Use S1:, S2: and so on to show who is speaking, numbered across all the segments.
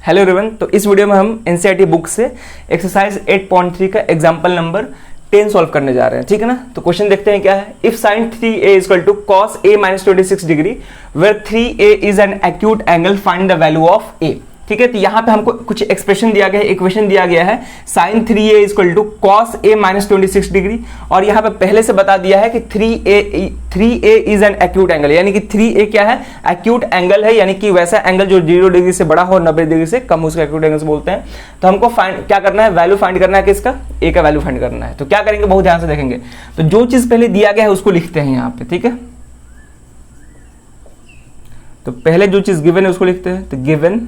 S1: Hello everyone. तो इस video में हम एनसीईआरटी बुक से एक्सरसाइज 8.3 का एग्जांपल नंबर 10 सॉल्व करने जा रहे हैं। ठीक है ना। तो क्वेश्चन देखते हैं क्या है। If sin 3a equal to cos a minus 26 degree where 3a is an acute angle, find the value of a। ठीक है। तो यहाँ पे हमको कुछ एक्सप्रेशन दिया गया है, इक्वेशन दिया गया है sin 3a equal to cos a minus 26 degree, और यहाँ पे पहले से बता दिया है कि 3a is an acute angle, यानी कि 3a क्या है, एक्यूट एंगल है, यानी कि वैसा एंगल जो 0 डिग्री से बड़ा हो, 90 डिग्री से कम, उसको एक्यूट एंगल से बोलते हैं। तो हमको फाइंड क्या करना है, वैल्यू फाइंड करना है किसका, a का वैल्यू फाइंड करना है। तो क्या करेंगे, बहुत ध्यान से देखेंगे। तो जो चीज पहले दिया गया है उसको लिखते हैं यहाँ पे। ठीक है। तो पहले जो चीज गिवन है उसको लिखते हैं। तो गिवन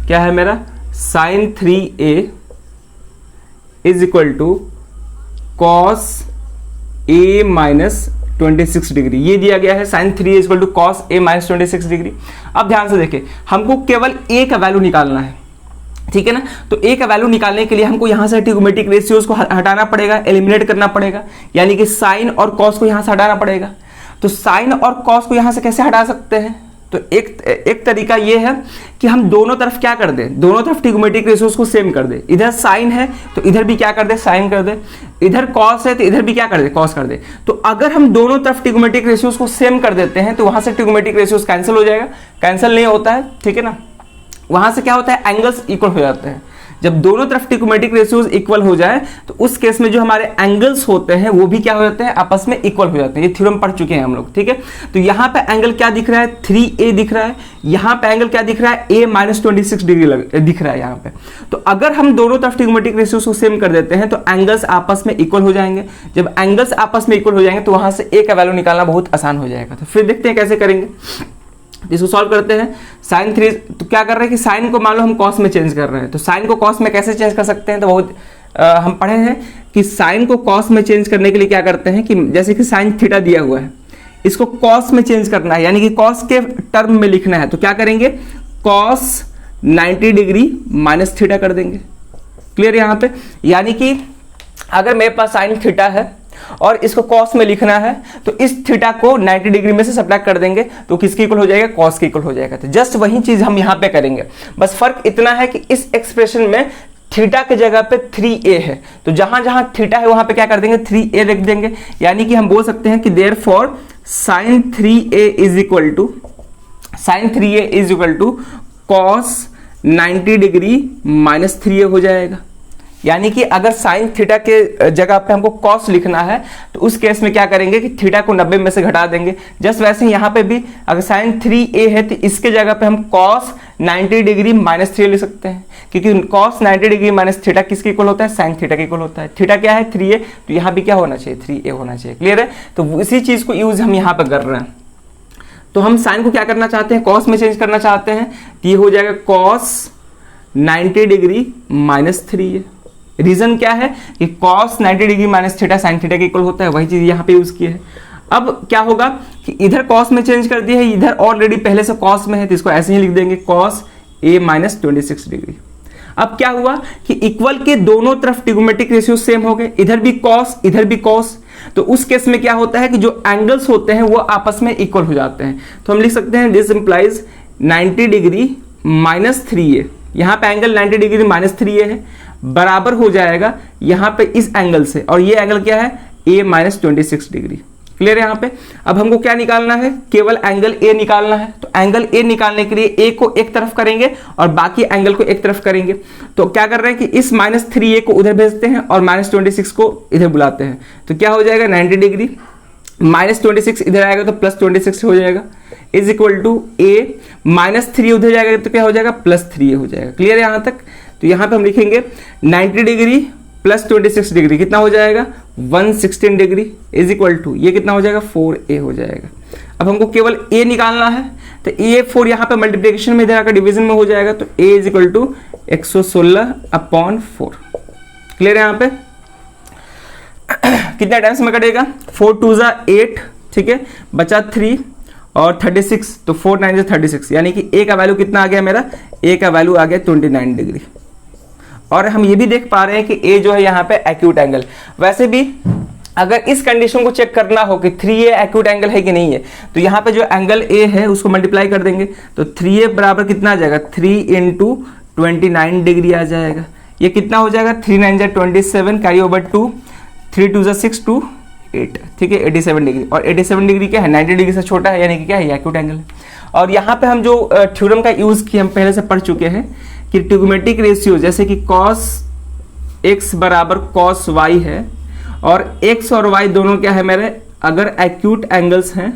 S1: क्या है मेरा, sin 3a is equal to cos a minus 26 degree, ये दिया गया है। sin 3a equal to cos a minus 26 degree. अब ध्यान से देखें, हमको केवल a का वैल्यू निकालना है। ठीक है ना। तो a का वैल्यू निकालने के लिए हमको यहां से ट्रिगोमेट्रिक रेशियोज को हटाना पड़ेगा, एलिमिनेट करना पड़ेगा, यानी कि sin और cos को यहां से हटाना पड़ेगा। तो sin और cos को यहां से कैसे हटा सकते हैं, तो एक तरीका ये है कि हम दोनों तरफ क्या कर दें, दोनों तरफ ट्रिगोमेट्रिक रेशियोज को सेम कर दे। इधर साइन है तो इधर भी क्या कर दे, साइन कर दे। इधर कॉस है तो इधर भी क्या कर दे, कॉस कर दे। तो अगर हम दोनों तरफ ट्रिगोमेट्रिक रेशियोज को सेम कर देते हैं तो वहां से ट्रिगोमेट्रिक रेशियोज कैंसिल हो जाएगा, कैंसिल नहीं होता है। ठीक है ना। वहां से क्या होता है, एंगल्स इक्वल हो जाते हैं। जब दोनों तरफ ट्रिगोमेट्रिक रेशियोज इक्वल हो जाए तो उस केस में जो हमारे एंगल्स होते हैं वो भी क्या हो जाते हैं, आपस में इक्वल हो जाते हैं। ये थ्योरम पढ़ चुके हैं हम लोग। ठीक है। तो यहाँ पे एंगल क्या दिख रहा है, 3a दिख रहा है। यहाँ पे एंगल क्या दिख रहा है, a माइनस 26 डिग्री दिख रहा है यहाँ पे। तो अगर हम दोनों तरफ ट्रिगोमेट्रिक रेशियोज को सेम कर देते हैं तो एंगल्स आपस में इक्वल हो जाएंगे। जब एंगल्स आपस में इक्वल हो जाएंगे तो वहां से a का वैल्यू निकालना बहुत आसान हो जाएगा। तो फिर देखते हैं कैसे करेंगे, इसको सॉल्व करते हैं। sin 3, तो क्या कर रहे हैं कि साइन को मान लो हम कॉस में चेंज कर रहे हैं। तो साइन को कॉस में कैसे चेंज कर सकते हैं, तो बहुत हम पढ़े हैं कि साइन को कॉस में चेंज करने के लिए क्या करते हैं कि जैसे कि साइन थीटा दिया हुआ है, इसको कॉस में चेंज करना है, यानी कि कॉस के टर्म में लिखना है। तो क्या करेंगे, कॉस 90 डिग्री माइनस थीटा कर देंगे। क्लियर यहाँ पे। यानी कि अगर मेरे पास साइन थीटा है और इसको कॉस में लिखना है तो इस थीटा को 90 डिग्री में से सब्ट्रैक्ट कर देंगे तो किसके इक्वल हो जाएगा, कॉस के इक्वल हो जाएगा। तो जस्ट वही चीज हम यहां पे करेंगे, बस फर्क इतना है कि इस एक्सप्रेशन में थीटा के जगह पे 3a है, तो जहां जहां थीटा है वहां पे क्या कर देंगे, 3a लिख देंगे। यानी कि हम बोल सकते हैं कि therefore sin 3a is equal to cos 90 degree minus 3a हो जाएगा। यानी कि अगर साइन थीटा के जगह पे हमको कॉस लिखना है तो उस केस में क्या करेंगे कि थीटा को 90 में से घटा देंगे। जस्ट वैसे ही यहाँ पे भी अगर साइन 3a है तो इसके जगह पे हम कॉस 90 डिग्री माइनस 3 लिख सकते हैं, क्योंकि कॉस 90 डिग्री माइनस थीटा किसके इक्वल होता है, साइन थीटा के इक्वल होता है। थीटा क्या है, 3a, तो यहाँ भी क्या होना चाहिए, 3a होना चाहिए। क्लियर है। तो इसी चीज को यूज हम यहाँ पे कर रहे हैं। तो हम साइन को क्या करना चाहते हैं, कॉस में चेंज करना चाहते हैं। ये हो जाएगा cos 90 degree minus 3a। Reason क्या है कि cos 90 degree minus theta sine theta के इक्वल होता है, वही चीज यहाँ पे यूज की है। अब क्या होगा कि इधर cos में चेंज कर दिया है, इधर ऑलरेडी पहले से cos में है तो इसको ऐसे ही लिख देंगे cos a माइनस 26 डिग्री। अब क्या हुआ कि इक्वल के दोनों तरफ ट्रिगोमेट्रिक रेशियो सेम हो गए, इधर भी cos इधर भी cos। तो उस केस में क्या होता है कि जो एंगल्स होते हैं वो आपस में इक्वल हो जाते हैं। तो हम लिख सकते हैं this implies 90 degree minus 3a। यहाँ पे एंगल 90 डिग्री माइनस 3a है, बराबर हो जाएगा यहाँ पे इस एंगल से, और ये एंगल क्या है, a माइनस 26 डिग्री। क्लियर है यहाँ पे। अब हमको क्या निकालना है, केवल एंगल a निकालना है। तो एंगल a निकालने के लिए a को एक तरफ करेंगे और बाकी एंगल को एक तरफ करेंगे। तो क्या कर रहे हैं कि इस माइनस 3a को उधर भेजते हैं और माइनस 26 को इधर बुलाते हैं। तो क्या हो जाएगा, 90 डिग्री माइनस 26 इधर आएगा तो प्लस 26 हो जाएगा, is equal to a minus 3 उधर जाएगा तो क्या हो जाएगा, प्लस 3a हो जाएगा। क्लियर है यहाँ तक। तो यहाँ पे हम लिखेंगे 90 डिग्री प्लस 26 डिग्री कितना हो जाएगा, 116 डिग्री, इज इक्वल टू ये कितना हो जाएगा, 4a हो जाएगा। अब हमको केवल a निकालना है, तो a 4 यहाँ पे मल्टीप्लिकेशन में इधर आकर डिवीजन में हो जाएगा, तो a is equal to 116/4। Clear है यहाँ पे। कितना टाइम्स में कटेगा, 4 2 8, ठीक है, बचा 3 और 36, तो 4 9 36, यानी कि a का वैल्यू कितना आ गया मेरा, a का वैल्यू आ गया 29 डिग्री। और हम ये भी देख पा रहे हैं कि a जो है यहाँ पे एक्यूट एंगल। वैसे भी अगर इस कंडीशन को चेक करना हो कि 3a एक्यूट एंगल है कि नहीं है, तो यहाँ पे जो एंगल a है उसको मल्टीप्लाई कर देंगे, तो 3a बराबर कितना आ जाएगा, 3 इंटू 29 डिग्री आ जाएगा। ये कितना हो जाएगा, 3 9 जा 27, कैरी ओवर 2, 3 2 जा 6 2 8, ठीक है 87 डिग्री। और 87 डिग्री क्या है, 90 डिग्री से छोटा है, यानी कि क्या है, एक्यूट एंगल है। और यहाँ पे हम जो थ्योरम का यूज किए हम पहले से पढ़ चुके हैं कि ट्रिग्नोमेट्रिक रेशियो जैसे कि cos x बराबर cos y है, और x और y दोनों क्या है मेरे, अगर एक्यूट एंगल्स हैं,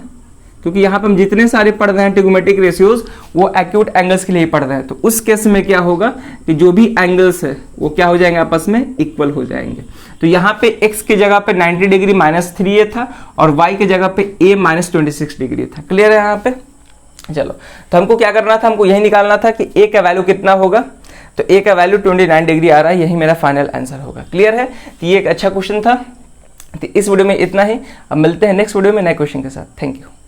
S1: क्योंकि यहाँ पे हम जितने सारे पढ़ रहे हैं ट्रिग्नोमेट्रिक रेशियोज वो एक्यूट एंगल्स के लिए पढ़ रहे हैं, तो उस केस में क्या होगा कि जो भी एंगल्स है वो क्या हो जाएंगे, आपस में इक्वल हो जाएंगे। तो यहाँ पे x की जगह पे 90 डिग्री -3a था और y की जगह पे a -26 डिग्री था। क्लियर है यहाँ पे? चलो, तो हमको क्या करना था, हमको यही निकालना था कि a का वैल्यू कितना होगा, तो a का वैल्यू 29 डिग्री आ रहा है, यही मेरा फाइनल आंसर होगा। क्लियर है? तो ये एक अच्छा क्वेश्चन था। तो इस वीडियो में इतना ही, अब मिलते हैं नेक्स्ट वीडियो में नए क्वेश्चन के साथ। Thank you.